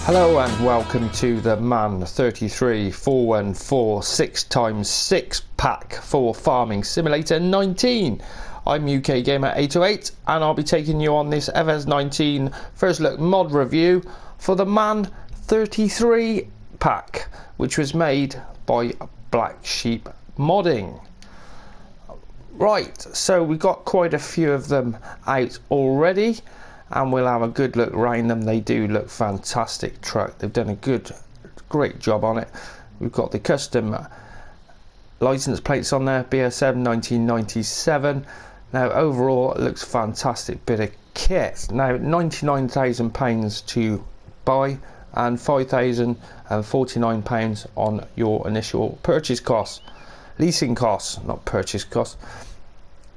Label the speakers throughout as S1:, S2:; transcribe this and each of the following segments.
S1: Hello and welcome to the MAN 33 414 6x6 pack for Farming Simulator 19. I'm UK Gamer 808 and I'll be taking you on this FS19 first look mod review for the MAN 33 pack, which was made by Blacksheep modding. Right, so we've got quite a few of them out already, and we'll have a good look around them. They do look fantastic truck. They've done a great job on it. We've got the custom license plates on there, BSM 1997. Now overall it looks fantastic bit of kit. Now £99,000 to buy and £5,049 on your initial purchase costs, leasing costs, not purchase costs.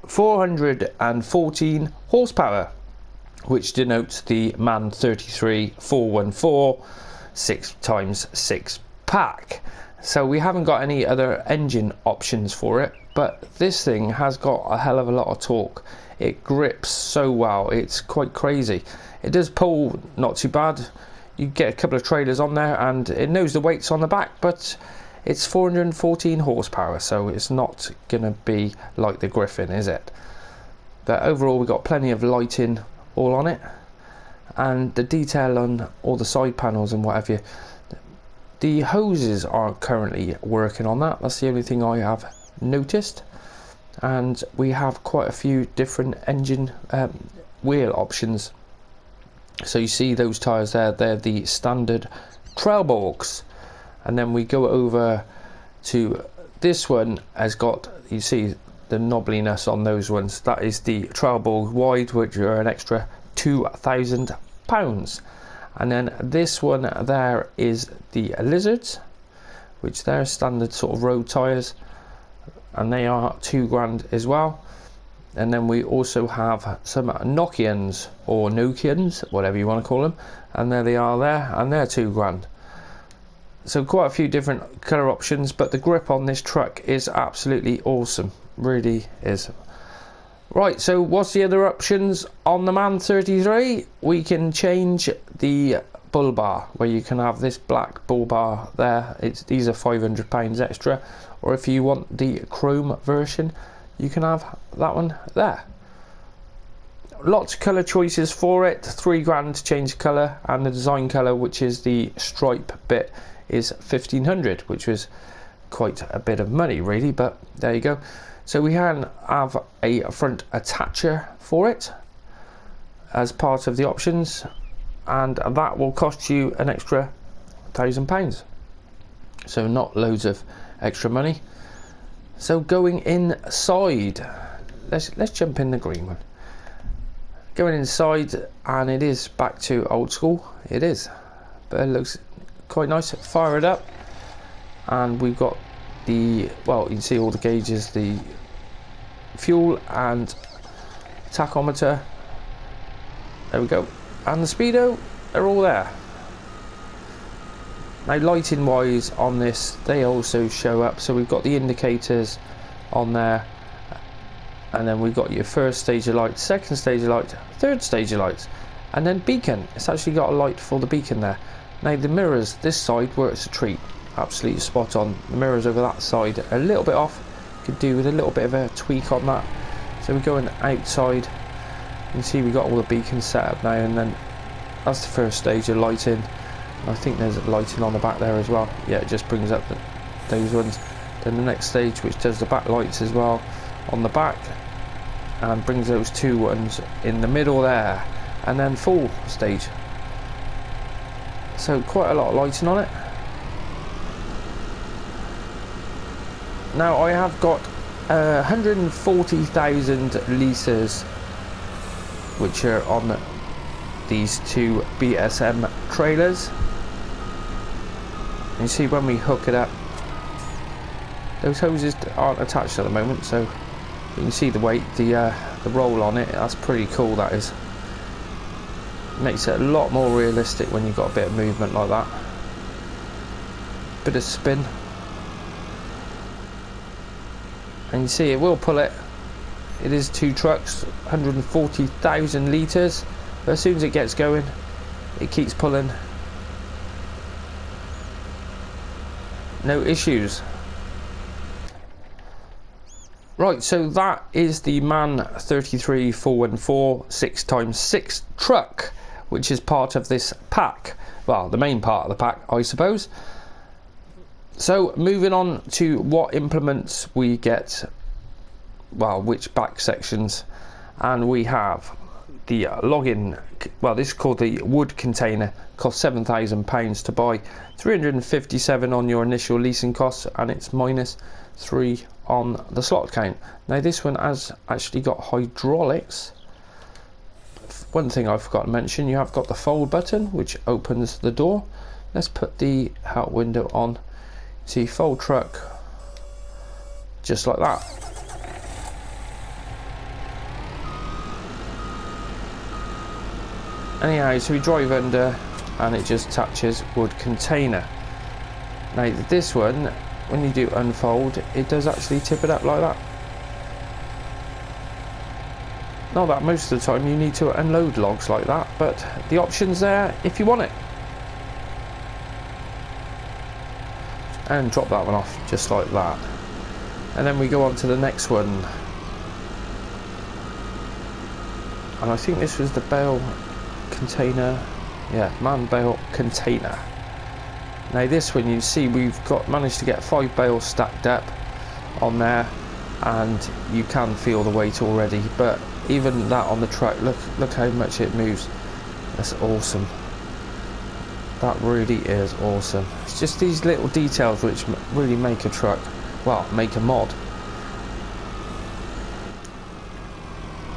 S1: 414 horsepower, which denotes the MAN 33 414 6x6 pack. So we haven't got any other engine options for it, but this thing has got a hell of a lot of torque. It grips so well, it's quite crazy. It does pull not too bad. You get a couple of trailers on there and it knows the weights on the back, but it's 414 horsepower, so it's not gonna be like the Griffin, is it? But overall we've got plenty of lighting all on it, and the detail on all the side panels and what have you. The hoses aren't currently working on that. That's the only thing I have noticed. And we have quite a few different engine wheel options. So you see those tires there, they're the standard Trailborgs, and then we go over to this one. Has got, you see the knobbliness on those ones, that is the Trailborg wide, which are an extra £2,000. And then this one there is the Lizards, which they're standard sort of road tires, and they are £2,000 as well. And then we also have some Nokians or Nokians, whatever you want to call them, and there they are there, and they're £2,000. So quite a few different colour options, but the grip on this truck is absolutely awesome, really is. Right, so what's the other options on the MAN 33? We can change the bull bar, where you can have this black bull bar there. These are £500 extra, or if you want the chrome version, you can have that one there. Lots of colour choices for it. £3,000 to change colour, and the design colour, which is the stripe bit, is 1,500, which was quite a bit of money really, but there you go. So we can have a front attacher for it as part of the options, and that will cost you an extra £1,000, so not loads of extra money. So going inside, let's jump in the green one. Going inside, and it is back to old school, it is, but it looks quite nice. Fire it up, and we've got the, well, you can see all the gauges, the fuel and tachometer, there we go, and the speedo, they're all there. Now lighting wise on this, they also show up, so we've got the indicators on there, and then we've got your first stage of light, second stage of light, third stage of lights, and then beacon. It's actually got a light for the beacon there. Now the mirrors this side works a treat, absolutely spot on. The mirrors over that side are a little bit off, could do with a little bit of a tweak on that. So we're going outside, you can see we've got all the beacons set up now, and then that's the first stage of lighting. And I think there's lighting on the back there as well. Yeah, it just brings up those ones. Then the next stage, which does the back lights as well on the back, and brings those two ones in the middle there, and then full stage. So quite a lot of lighting on it. Now I have got 140,000 litres, which are on these two BSM trailers. And you see when we hook it up, those hoses aren't attached at the moment, so you can see the weight, the roll on it. That's pretty cool, that is. Makes it a lot more realistic when you've got a bit of movement like that. Bit of spin, and you see it will pull it. It is two trucks, 140,000 litres, but as soon as it gets going, it keeps pulling, no issues. Right, so that is the MAN 33414 6x6 truck, which is part of this pack. Well, the main part of the pack, I suppose. So moving on to what implements we get, well, which back sections, and we have the login. Well, this is called the wood container, costs £7,000 to buy, 357 on your initial leasing costs, and it's -3 on the slot count. Now this one has actually got hydraulics. One thing I forgot to mention, you have got the fold button which opens the door. Let's put the help window on. See, fold truck, just like that. Anyhow, so we drive under and it just touches wood container. Now this one, when you do unfold, it does actually tip it up like that. Not that most of the time you need to unload logs like that, but the option's there if you want it. And drop that one off just like that. And then we go on to the next one. And I think this was the bale container. Yeah, MAN bale container. Now this one, you see we've managed to get 5 bales stacked up on there, and you can feel the weight already, but even that on the truck, look how much it moves. That's awesome. That really is awesome. It's just these little details which really make a truck, well, make a mod.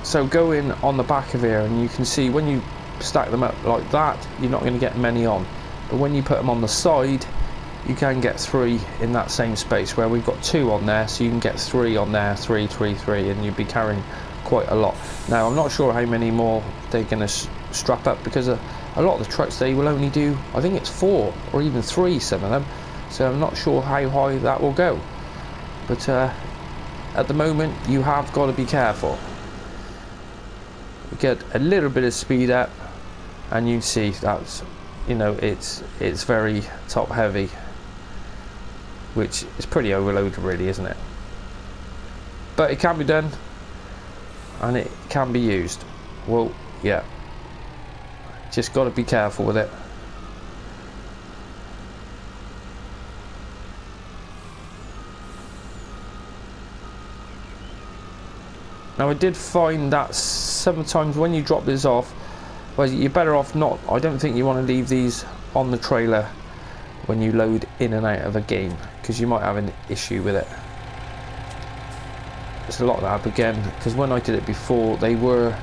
S1: So go in on the back of here and you can see when you stack them up like that, you're not going to get many on. But when you put them on the side, you can get 3 in that same space, where we've got 2 on there, so you can get 3 on there, 3, 3, 3, and you'd be carrying quite a lot. Now I'm not sure how many more they're going to strap up, because a lot of the trucks, they will only do, I think it's 4 or even 3, some of them, so I'm not sure how high that will go. But at the moment you have got to be careful. You get a little bit of speed up and you see that's, you know, it's very top heavy, which is pretty overloaded really, isn't it? But it can be done and it can be used. Well, yeah, just got to be careful with it. Now I did find that sometimes when you drop this off, well, you're better off not. I don't think you want to leave these on the trailer when you load in and out of a game, because you might have an issue with it. There's a lot of that again, because when I did it before, they were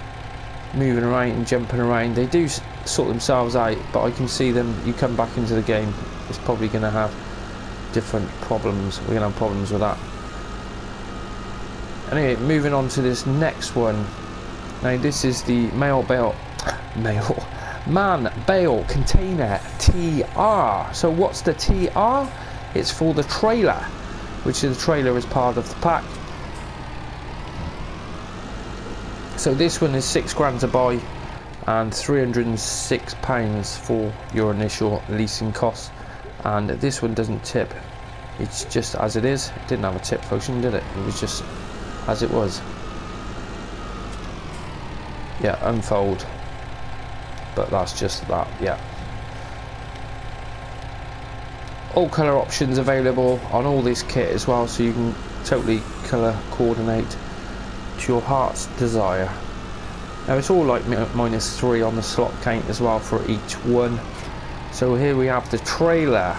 S1: moving around and jumping around. They do sort themselves out, but I can see them. You come back into the game, it's probably going to have different problems. We're going to have problems with that. Anyway, moving on to this next one. Now this is the MAN bale container TR. So what's the TR? It's for the trailer, which is the trailer is part of the pack. So this one is £6 to buy and £306 for your initial leasing costs. And this one doesn't tip. It's just as it is. It didn't have a tip function, did it? It was just as it was. Yeah, unfold, but that's just that. Yeah, all colour options available on all this kit as well, so you can totally colour coordinate to your heart's desire. Now it's all like -3 on the slot count as well for each one. So here we have the trailer,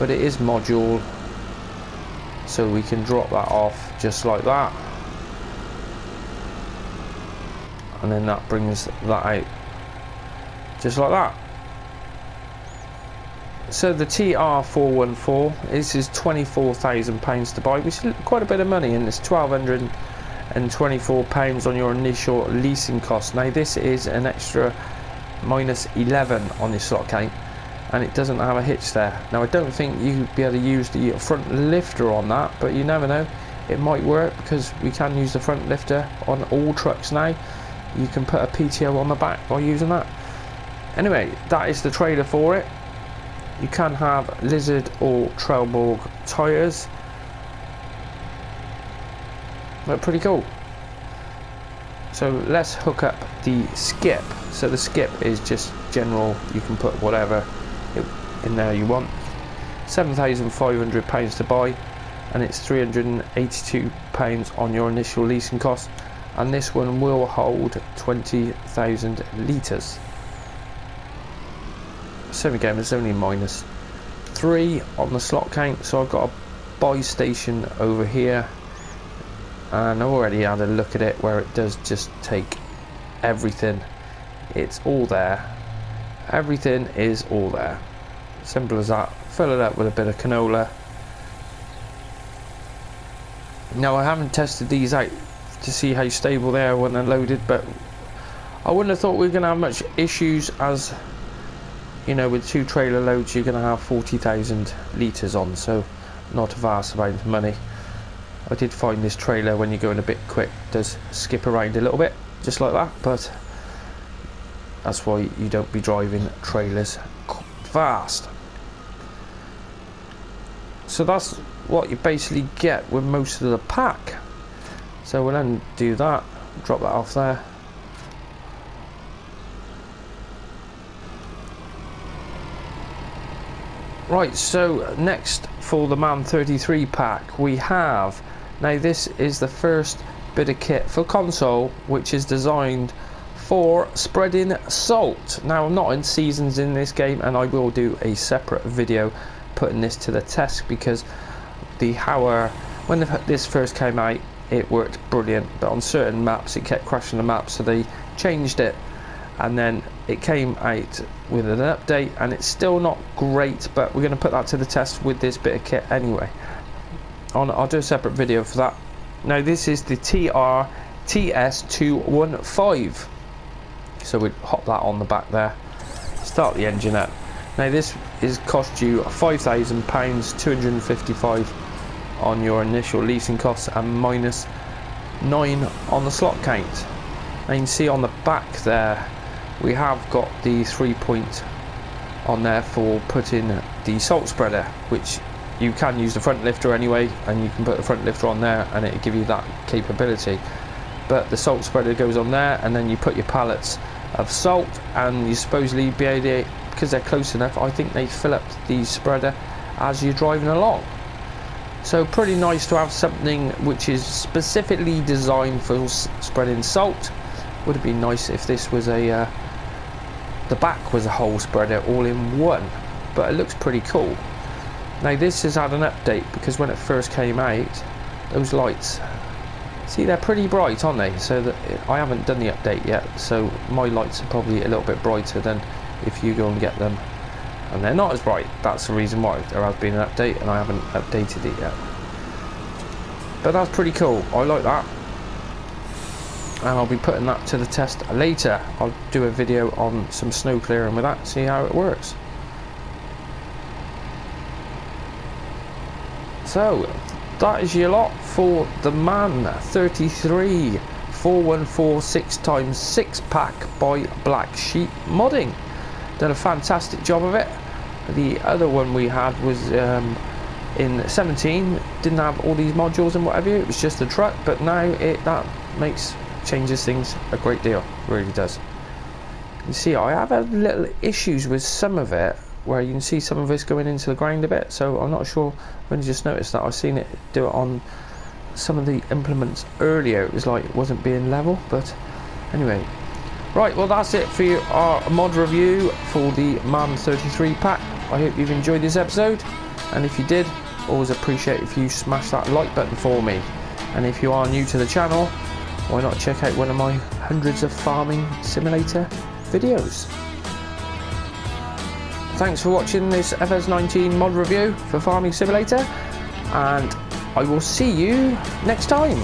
S1: but it is module, so we can drop that off just like that, and then that brings that out just like that. So the TR414, this is £24,000 to buy, which is quite a bit of money, and it's £1,224 on your initial leasing cost. Now this is an extra -11 on your slot count, and it doesn't have a hitch there. Now I don't think you'd be able to use the front lifter on that, but you never know, it might work, because we can use the front lifter on all trucks now. You can put a PTO on the back by using that. Anyway, that is the trailer for it. You can have lizard or trailborg tyres. They're pretty cool. So let's hook up the skip. So the skip is just general, you can put whatever in there you want. £7,500 to buy, and it's £382 on your initial leasing cost, and this one will hold 20,000 litres. So again, it's only -3 on the slot count, so I've got a buy station over here, and I've already had a look at it where it does just take everything. It's all there. Everything is all there. Simple as that. Fill it up with a bit of canola. Now, I haven't tested these out to see how stable they are when they're loaded, but I wouldn't have thought we were going to have much issues, as you know, with 2 trailer loads you're going to have 40,000 litres on, so not a vast amount of money. I did find this trailer, when you're going a bit quick, does skip around a little bit, just like that, but that's why you don't be driving trailers fast. So that's what you basically get with most of the pack. So we'll undo that, drop that off there. Right, so next for the MAN 33 pack we have, now this is the first bit of kit for console which is designed for spreading salt. Now, I'm not in seasons in this game, and I will do a separate video putting this to the test, because when this first came out it worked brilliant, but on certain maps it kept crashing the map, so they changed it, and then it came out with an update and it's still not great, but we're going to put that to the test with this bit of kit anyway. I'll do a separate video for that. Now, this is the TS215, so we'd hop that on the back there, start the engine up. Now, this is cost you £5,000, 255 on your initial leasing costs, and -9 on the slot count. And you can see on the back there we have got the 3-point on there for putting the salt spreader, which you can use the front lifter anyway, and you can put the front lifter on there and it'll give you that capability. But the salt spreader goes on there, and then you put your pallets of salt, and you supposedly be able to, because they're close enough, I think they fill up the spreader as you're driving along. So pretty nice to have something which is specifically designed for spreading salt. Would have been nice if this was the back was a whole spreader all in one, but it looks pretty cool. Now, this has had an update, because when it first came out, those lights, see, they're pretty bright, aren't they? So that I haven't done the update yet, so my lights are probably a little bit brighter than if you go and get them, and they're not as bright. That's the reason why there has been an update and I haven't updated it yet. But that's pretty cool. I like that, and I'll be putting that to the test later. I'll do a video on some snow clearing with that, see how it works. So that is your lot for the MAN 33 414 6x6 pack by Blacksheep Modding. Done a fantastic job of it. The other one we had was in 17, didn't have all these modules and whatever, it was just a truck, but now that changes things a great deal, really does. You see, I have had little issues with some of it, where you can see some of it's going into the ground a bit, so I'm not sure. When you just noticed that, I've seen it do it on some of the implements earlier, it was like it wasn't being level, but anyway. Right, well, that's it for our mod review for the MAN 33 pack. I hope you've enjoyed this episode, and if you did, always appreciate if you smash that like button for me. And if you are new to the channel, why not check out one of my hundreds of farming simulator videos. Thanks for watching this FS19 mod review for Farming Simulator, and I will see you next time.